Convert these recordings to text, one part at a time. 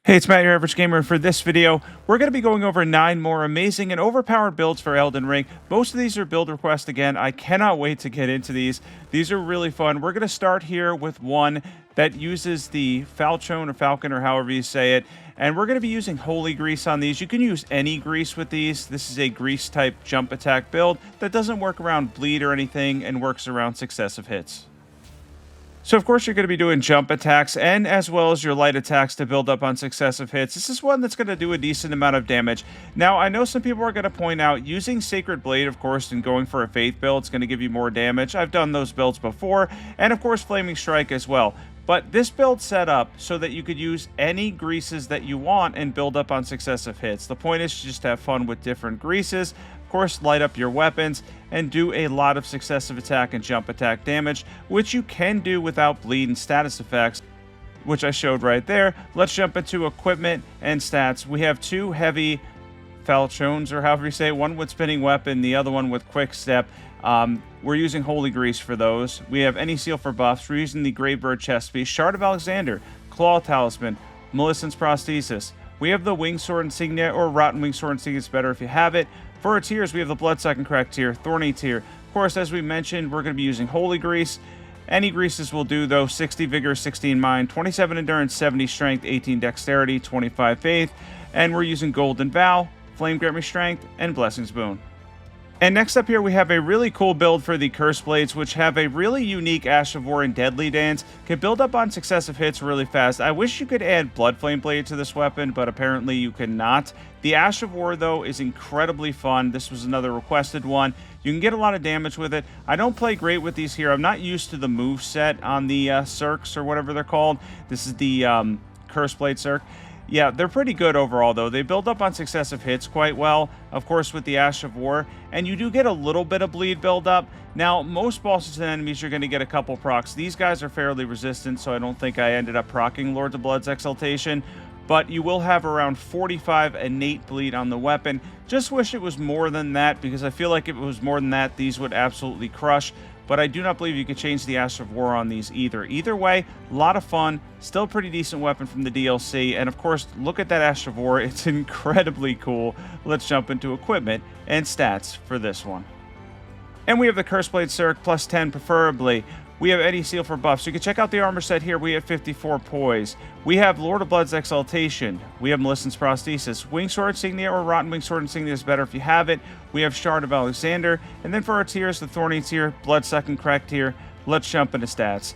Hey, it's Matt, your average gamer. For this video, we're going to be going over 9 more amazing and overpowered builds for Elden Ring. Most of these are build requests again. I cannot wait to get into these. These are really fun. We're going to start here with one that uses the Falchion or Falcon or however you say it. And we're going to be using Holy Grease on these. You can use any grease with these. This is a grease type jump attack build that doesn't work around bleed or anything and works around successive hits. So of course you're going to be doing jump attacks and as well as your light attacks to build up on successive hits. This is one that's going to do a decent amount of damage. Now I know some people are going to point out using Sacred Blade of course and going for a Faith build is going to give you more damage. I've done those builds before, and of course Flaming Strike as well. But this build's set up so that you could use any greases that you want and build up on successive hits. The point is to just have fun with different greases. Of course, light up your weapons and do a lot of successive attack and jump attack damage, which you can do without bleed and status effects, which I showed right there. Let's jump into equipment and stats. We have 2 heavy falchions, or however you say it, one with spinning weapon, the other one with quick step. We're using Holy Grease for those. We have any seal for buffs. We're using the Gravebird chest piece, Shard of Alexander, Claw Talisman, Millicent's Prosthesis. We have the Wing Sword Insignia, or Rotten Wing Sword Insignia is better if you have it. For our tiers, we have the Bloodsuck and Crack tier, Thorny tier. Of course, as we mentioned, we're going to be using Holy Grease. Any greases will do, though. 60 Vigor, 16 Mind, 27 Endurance, 70 Strength, 18 Dexterity, 25 Faith. And we're using Golden Vow, Flame Grant Me Strength, and Blessing's Boon. And next up here, we have a really cool build for the Curseblades, which have a really unique Ash of War and Deadly Dance. Can build up on successive hits really fast. I wish you could add Blood Flame Blade to this weapon, but apparently you cannot. The Ash of War, though, is incredibly fun. This was another requested one. You can get a lot of damage with it. I don't play great with these here. I'm not used to the move set on the Cirques or whatever they're called. This is the Curseblade Cirque. Yeah, they're pretty good overall, though. They build up on successive hits quite well, of course, with the Ash of War, and you do get a little bit of bleed buildup. Now, most bosses and enemies, you're going to get a couple procs. These guys are fairly resistant, so I don't think I ended up proccing Lords of Blood's Exaltation, but you will have around 45 innate bleed on the weapon. Just wish it was more than that, because I feel like if it was more than that, these would absolutely crush. But I do not believe you can change the Ash of War on these either. Either way, a lot of fun. Still a pretty decent weapon from the DLC. And of course, look at that Ash of War. It's incredibly cool. Let's jump into equipment and stats for this one. And we have the Curseblade Cirque, plus 10 preferably. We have any seal for buffs. You can check out the armor set here. We have 54 poise. We have Lord of Blood's Exaltation. We have Millicent's Prosthesis. Wing Sword Insignia or Rotten Wing Sword Insignia is better if you have it. We have Shard of Alexander. And then for our tiers, the Thorny tier, Bloodsuck and Crack tier. Let's jump into stats.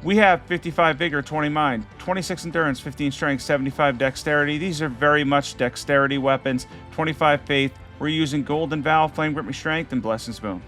We have 55 Vigor, 20 Mind, 26 Endurance, 15 Strength, 75 Dexterity. These are very much dexterity weapons. 25 Faith. We're using Golden Vow, Flame Grip Me Strength, and Blessing's Boon.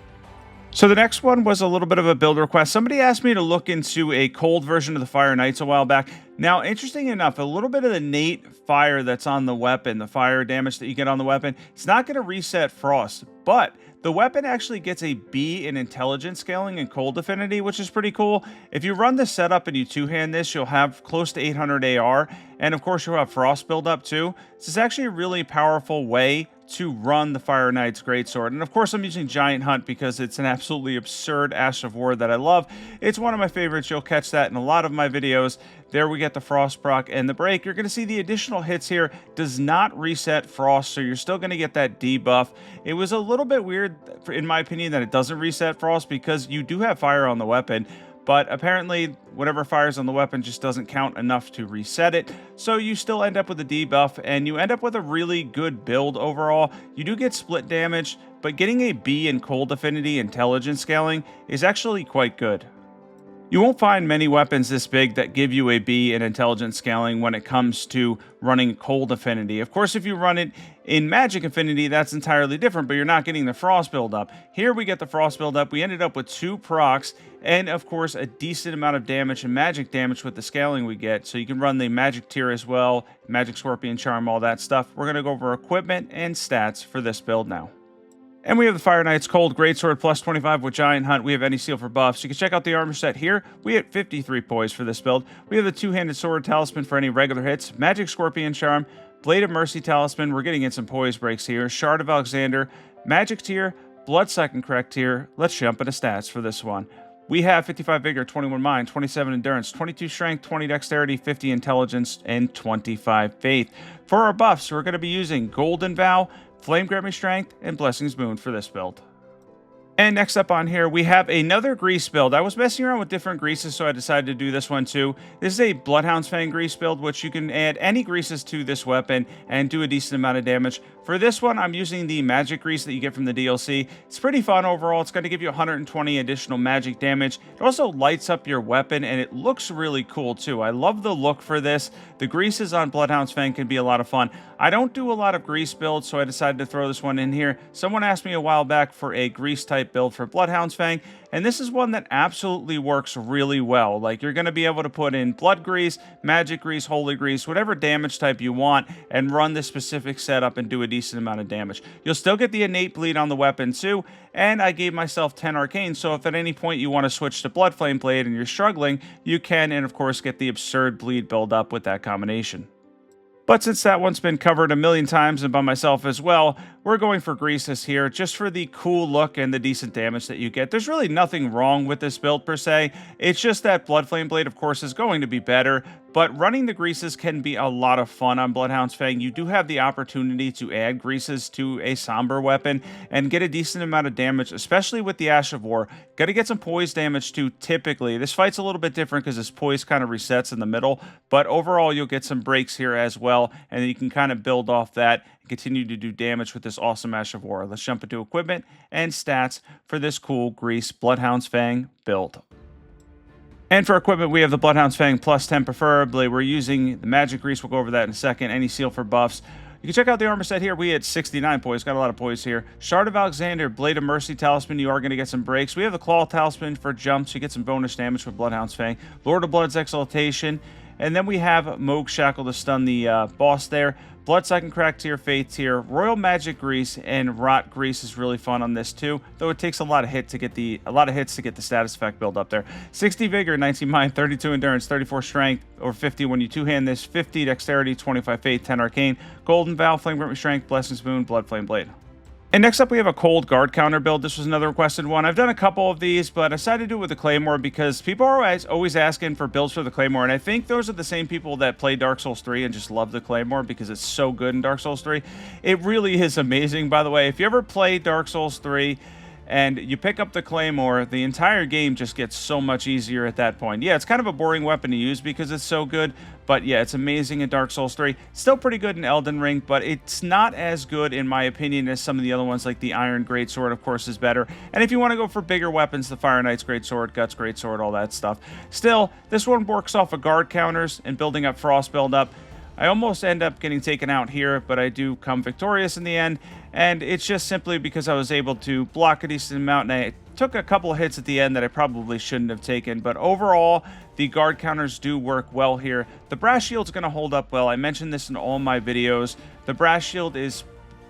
So the next one was a little bit of a build request. Somebody asked me to look into a cold version of the Fire Knights a while back. Now, interesting enough, a little bit of the innate fire that's on the weapon, the fire damage that you get on the weapon, it's not going to reset Frost, but the weapon actually gets a B in intelligence scaling and cold affinity, which is pretty cool. If you run this setup and you two-hand this, you'll have close to 800 AR, and of course you'll have Frost build up too. This is actually a really powerful way to run the Fire Knight's Greatsword. And of course I'm using Giant Hunt because it's an absolutely absurd Ash of War that I love. It's one of my favorites. You'll catch that in a lot of my videos. There we get the Frost proc and the break. You're going to see the additional hits here does not reset Frost, so you're still going to get that debuff. It was a little bit weird, in my opinion, that it doesn't reset Frost because you do have fire on the weapon, but apparently whatever fires on the weapon just doesn't count enough to reset it. So you still end up with a debuff and you end up with a really good build overall. You do get split damage, but getting a B in cold affinity intelligence scaling is actually quite good. You won't find many weapons this big that give you a B in intelligence scaling when it comes to running cold affinity. Of course, if you run it in magic affinity, that's entirely different, but you're not getting the frost buildup. Here we get the frost buildup. We ended up with 2 procs and, of course, a decent amount of damage and magic damage with the scaling we get. So you can run the magic tier as well, magic scorpion charm, all that stuff. We're going to go over equipment and stats for this build now. And we have the Fire Knight's Cold Greatsword plus 25 with Giant Hunt. We have any seal for buffs. You can check out the armor set here. We hit 53 poise for this build. We have the two-handed sword talisman for any regular hits. Magic Scorpion Charm. Blade of Mercy talisman. We're getting in some poise breaks here. Shard of Alexander. Magic tier. Bloodsuck and Crack tier. Let's jump into stats for this one. we have 55 vigor, 21 mind, 27 endurance, 22 strength, 20 dexterity, 50 intelligence, and 25 faith. For our buffs, we're going to be using Golden Vow, Flame Grant Me Strength, and Blessing's Boon for this build. And next up on here, we have another grease build. I was messing around with different greases, so I decided to do this one too. This is a Bloodhound's Fang grease build, which you can add any greases to this weapon and do a decent amount of damage. For this one, I'm using the magic grease that you get from the DLC. It's pretty fun overall. It's going to give you 120 additional magic damage. It also lights up your weapon, and it looks really cool too. I love the look for this. The greases on Bloodhound's Fang can be a lot of fun. I don't do a lot of grease builds, so I decided to throw this one in here. Someone asked me a while back for a grease type build for Bloodhound's Fang, and this is one that absolutely works really well. Like, you're going to be able to put in blood grease, magic grease, holy grease, whatever damage type you want, and run this specific setup and do a decent amount of damage. You'll still get the innate bleed on the weapon too, and I gave myself 10 arcane, so if at any point you want to switch to Blood Flame Blade and you're struggling, you can, and of course get the absurd bleed build up with that combination. But since that one's been covered a million times and by myself as well, we're going for greases here just for the cool look and the decent damage that you get. There's really nothing wrong with this build per se. It's just that Blood Flame Blade, of course, is going to be better, but running the greases can be a lot of fun on Bloodhound's Fang. You do have the opportunity to add greases to a somber weapon and get a decent amount of damage, especially with the Ash of War. Got to get some poise damage too, typically. This fight's a little bit different because this poise kind of resets in the middle, but overall you'll get some breaks here as well, and then you can kind of build off that and continue to do damage with this awesome Ash of War. Let's jump into equipment and stats for this cool grease Bloodhound's Fang build. And for equipment, we have the Bloodhound's Fang plus 10 preferably. We're using the magic grease. We'll go over that in a second. Any seal for buffs. You can check out the armor set here. We had 69 poise. Got a lot of poise here. Shard of Alexander, Blade of Mercy Talisman. You are going to get some breaks. We have the Claw Talisman for jumps. You get some bonus damage with Bloodhound's Fang. Lord of Blood's Exaltation. And then we have Moog Shackle to stun the boss there. Bloodsucking Crack Tier, Faith Tier, Royal Magic Grease, and Rot Grease is really fun on this too, though it takes a lot of hits to get the status effect build up there. 60 Vigor, 19 Mind, 32 Endurance, 34 Strength, or 50 when you two-hand this, 50 Dexterity, 25 Faith, 10 Arcane, Golden Vow, Flame Grant Me Strength, Blessing's Boon, Blood Flame Blade. And next up, we have a cold guard counter build. This was another requested one. I've done a couple of these, but I decided to do it with the Claymore because people are always asking for builds for the Claymore, and I think those are the same people that play Dark Souls 3 and just love the Claymore because it's so good in Dark Souls 3. It really is amazing, by the way. If you ever play Dark Souls 3 and you pick up the Claymore, the entire game just gets so much easier at that point. Yeah, it's kind of a boring weapon to use because it's so good, but yeah, it's amazing in Dark Souls 3. Still pretty good in Elden Ring, but it's not as good, in my opinion, as some of the other ones, like the Iron Greatsword, of course, is better. And if you want to go for bigger weapons, the Fire Knight's Greatsword, Guts Greatsword, all that stuff. Still, this one works off of guard counters and building up Frost build-up. I almost end up getting taken out here, but I do come victorious in the end, and it's just simply because I was able to block a decent amount, and I took a couple of hits at the end that I probably shouldn't have taken, but overall, the guard counters do work well here. The Brass Shield's going to hold up well. I mentioned this in all my videos. The Brass Shield is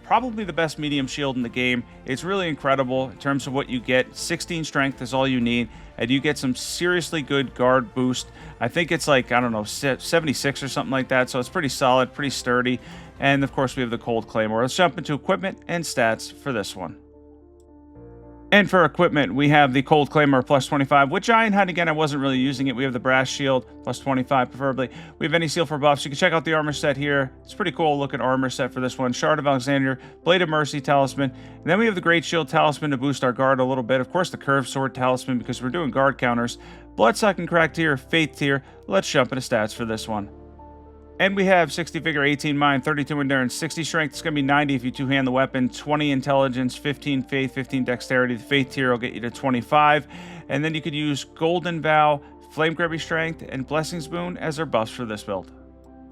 probably the best medium shield in the game. It's really incredible in terms of what you get. 16 strength is all you need, and you get some seriously good guard boost. I think it's like, I don't know, 76 or something like that, so it's pretty solid, pretty sturdy. And of course, we have the Cold Claymore. Let's jump into equipment and stats for this one. And for equipment, we have the Cold Claymore plus 25. With Giant Hunt, again, I wasn't really using it. We have the Brass Shield plus 25, preferably. We have any seal for buffs. You can check out the armor set here. It's pretty cool looking armor set for this one. Shard of Alexander, Blade of Mercy Talisman. And then we have the Great Shield Talisman to boost our guard a little bit. Of course, the Curved Sword Talisman because we're doing guard counters. Bloodsucking Crack Tier, Faith Tier. Let's jump into stats for this one. And we have 60 Vigor, 18 Mind, 32 Endurance, 60 Strength. It's going to be 90 if you two-hand the weapon, 20 Intelligence, 15 Faith, 15 Dexterity. The Faith tier will get you to 25. And then you could use Golden Vow, Flame Grant Me Strength, and Blessing's Boon as our buffs for this build.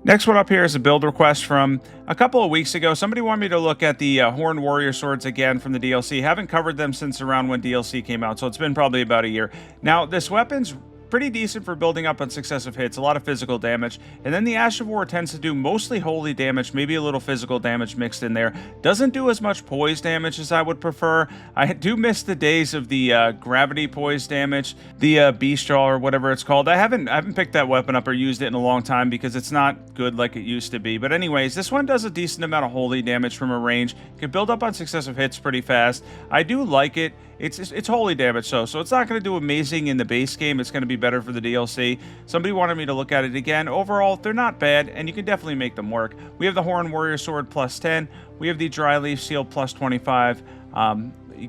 Next one up here is a build request from a couple of weeks ago. Somebody wanted me to look at the Horned Warrior Swords again from the DLC. Haven't covered them since around when DLC came out, so it's been probably about a year. Now, this weapon's pretty decent for building up on successive hits, a lot of physical damage, and then the Ash of War tends to do mostly holy damage, maybe a little physical damage mixed in there. Doesn't do as much poise damage as I would prefer. I do miss the days of the gravity poise damage, the Beast Jaw or whatever it's called. I haven't picked that weapon up or used it in a long time because it's not good like it used to be. But anyways, this one does a decent amount of holy damage from a range. Can build up on successive hits pretty fast. I do like it. it's holy damage, so it's not going to do amazing in the base game. It's going to be better for the DLC. Somebody wanted me to look at it again. Overall, they're not bad, and you can definitely make them work. We have the Horn Warrior Sword plus 10. We have the Dry Leaf Seal plus 25.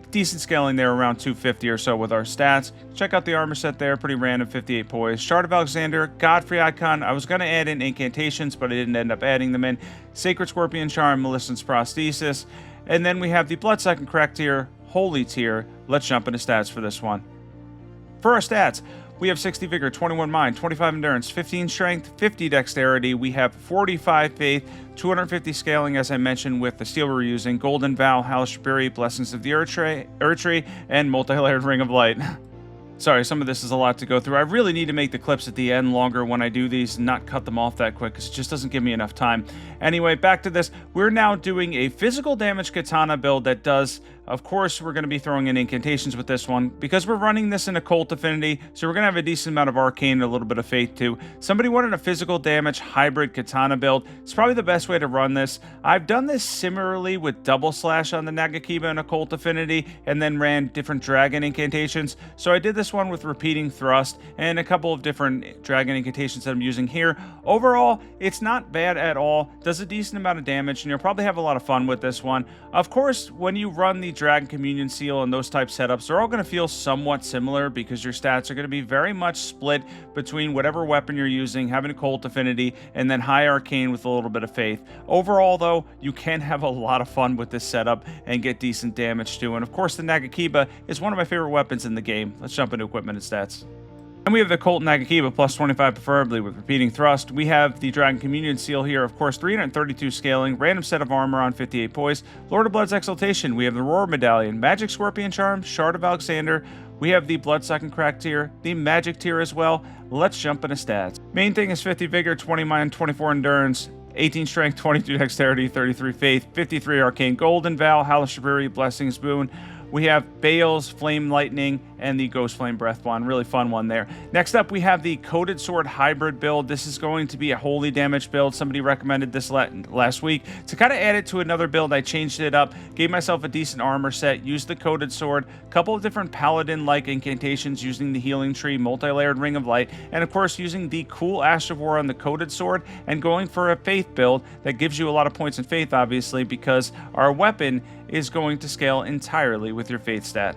Decent scaling there, around 250 or so with our stats. Check out the armor set there, pretty random, 58 poise. Shard of Alexander, Godfrey icon. I was going to add in incantations, but I didn't end up adding them in. Sacred Scorpion Charm, Maleficent's Prosthesis. And then we have the Bloodsucking Crack tier, Holy tier. Let's jump into stats for this one. For our stats, we have 60 Vigor, 21 Mind, 25 Endurance, 15 Strength, 50 Dexterity. We have 45 Faith, 250 Scaling, as I mentioned, with the steel we're using, Golden Vow, Halishbiri, Blessings of the Erdtree, and Multi-Layered Ring of Light. Sorry, some of this is a lot to go through. I really need to make the clips at the end longer when I do these and not cut them off that quick because it just doesn't give me enough time. Anyway, back to this. We're now doing a physical damage katana build that does, of course, we're going to be throwing in incantations with this one because we're running this in Occult Affinity, so we're going to have a decent amount of Arcane and a little bit of Faith too. Somebody wanted a physical damage hybrid katana build. It's probably the best way to run this. I've done this similarly with Double Slash on the Nagakiba and Occult Affinity and then ran different dragon incantations. So I did this one with Repeating Thrust and a couple of different dragon incantations that I'm using here. Overall, it's not bad at all. Does a decent amount of damage, and you'll probably have a lot of fun with this one. Of course, when you run the Dragon Communion Seal and those type setups, they're all going to feel somewhat similar because your stats are going to be very much split between whatever weapon you're using, having Occult Affinity, and then high Arcane with a little bit of Faith. Overall, though, you can have a lot of fun with this setup and get decent damage too. And of course, the Nagakiba is one of my favorite weapons in the game. Let's jump into equipment and stats. And we have the Colt Nagakiba plus 25 preferably with Repeating Thrust. We have the Dragon Communion Seal here, of course, 332 scaling, random set of armor on 58 poise. Lord of Blood's Exaltation, we have the Roar Medallion, Magic Scorpion Charm, Shard of Alexander. We have the Bloodsucking Crack tier, the Magic tier as well. Let's jump into stats. Main thing is 50 Vigor, 20 Mind, 24 Endurance, 18 Strength, 22 Dexterity, 33 Faith, 53 Arcane, Golden Vow, Halishbiri, Blessings Boon. We have Bale's Flame Lightning and the Ghost Flame Breath Wand. Really fun one there. Next up, we have the Coated Sword Hybrid build. This is going to be a holy damage build. Somebody recommended this last week. To kind of add it to another build, I changed it up, gave myself a decent armor set, used the Coated Sword, a couple of different Paladin-like incantations using the Healing Tree, Multi-Layered Ring of Light, and of course using the cool Ash of War on the Coated Sword and going for a Faith build that gives you a lot of points in Faith, obviously, because our weapon is going to scale entirely with your Faith stat.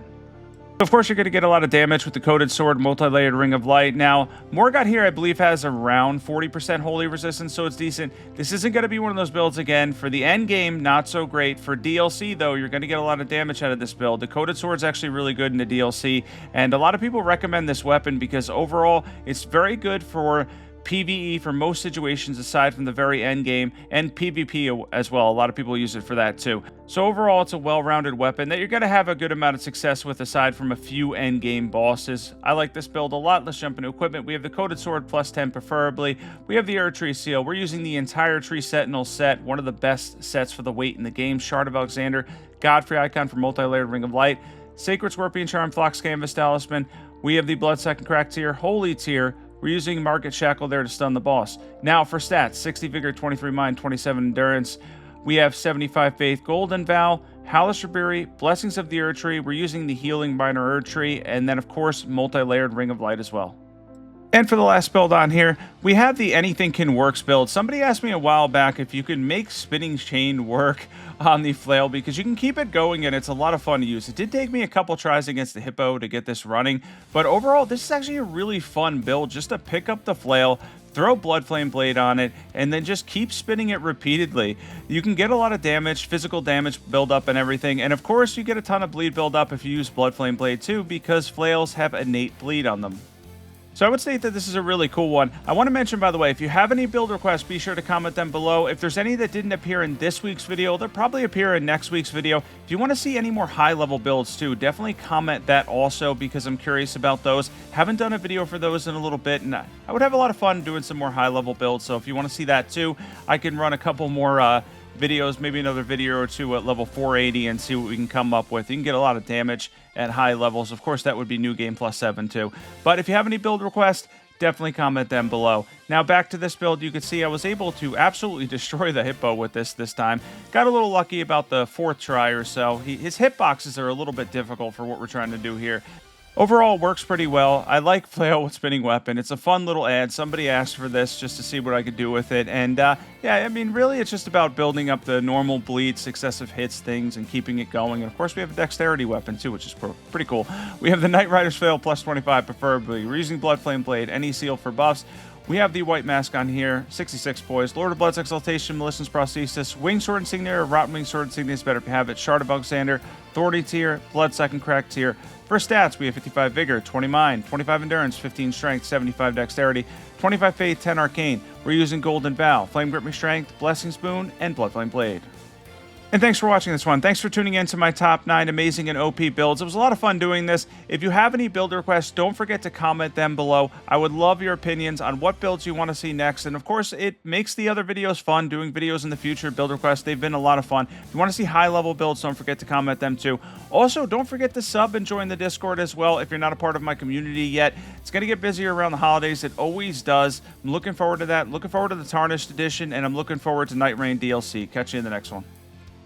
Of course, you're going to get a lot of damage with the Coated Sword, Multi-Layered Ring of Light. Now, Morgoth here, I believe, has around 40% Holy Resistance, so it's decent. This isn't going to be one of those builds again. For the end game, not so great. For DLC, though, you're going to get a lot of damage out of this build. The Coated Sword's actually really good in the DLC, and a lot of people recommend this weapon because overall, it's very good for PvE for most situations aside from the very end game, and PvP as well. A lot of people use it for that too. So overall, it's a well-rounded weapon that you're going to have a good amount of success with aside from a few end game bosses. I like this build a lot. Let's jump into equipment. We have the Coated Sword plus 10 preferably. We have the Erdtree Seal. We're using the entire Tree Sentinel set, one of the best sets for the weight in the game. Shard of Alexander, Godfrey icon for Multi-Layered Ring of Light, Sacred Scorpion Charm, Flox Canvas Talisman. We have the Bloodsucking Crack tier, Holy tier. We're using Market Shackle there to stun the boss. Now for stats, 60 Vigor, 23 Mind, 27 Endurance. We have 75 Faith, Golden Vow, Halishbiri, Blessings of the Erdtree. We're using the Healing Minor Erdtree, and then of course, Multi-Layered Ring of Light as well. And for the last build on here, we have the Anything Can Works build. Somebody asked me a while back if you could make Spinning Chain work on the flail because you can keep it going and it's a lot of fun to use. It did take me a couple tries against the Hippo to get this running, but overall, this is actually a really fun build just to pick up the flail, throw Bloodflame Blade on it, and then just keep spinning it repeatedly. You can get a lot of damage, physical damage build up and everything, and of course, you get a ton of bleed build up if you use Bloodflame Blade too because flails have innate bleed on them. So I would state that this is a really cool one. I want to mention, by the way, if you have any build requests, be sure to comment them below. If there's any that didn't appear in this week's video, they'll probably appear in next week's video. If you want to see any more high-level builds too, definitely comment that also because I'm curious about those. Haven't done a video for those in a little bit, and I would have a lot of fun doing some more high-level builds. So if you want to see that too, I can run a couple more videos, maybe another video or two at level 480 and see what we can come up with. You can get a lot of damage at high levels. Of course, that would be New Game plus 7 too. But if you have any build requests, definitely comment them below. Now back to this build, you can see I was able to absolutely destroy the hippo with this time. Got a little lucky about the 4th try or so. His hitboxes are a little bit difficult for what we're trying to do here. Overall, works pretty well. I like Flail with Spinning Weapon. It's a fun little ad. Somebody asked for this just to see what I could do with it. And yeah, I mean, really, it's just about building up the normal bleed, successive hits things, and keeping it going. And of course, we have a dexterity weapon too, which is pretty cool. We have the Knight Rider's Flail plus 25, preferably. We're using Blood Flame Blade, any seal for buffs. We have the White Mask on here, 66 poise, Lord of Blood's Exaltation, Millicent's Prosthesis, Winged Sword Insignia, or Rotten Winged Sword Insignia is better if you have it, Shard of Alexander, Authority tier, Blood Second Crack tier. For stats, we have 55 Vigor, 20 Mind, 25 Endurance, 15 Strength, 75 Dexterity, 25 Faith, 10 Arcane. We're using Golden Vow, Flame Grip Me Strength, Blessing Spoon, and Blood Flame Blade. And thanks for watching this one. Thanks for tuning in to my top 9 amazing and OP builds. It was a lot of fun doing this. If you have any build requests, don't forget to comment them below. I would love your opinions on what builds you want to see next. And of course, it makes the other videos fun, doing videos in the future, build requests. They've been a lot of fun. If you want to see high-level builds, don't forget to comment them too. Also, don't forget to sub and join the Discord as well if you're not a part of my community yet. It's going to get busier around the holidays. It always does. I'm looking forward to that. Looking forward to the Tarnished Edition, and I'm looking forward to Night Rain DLC. Catch you in the next one.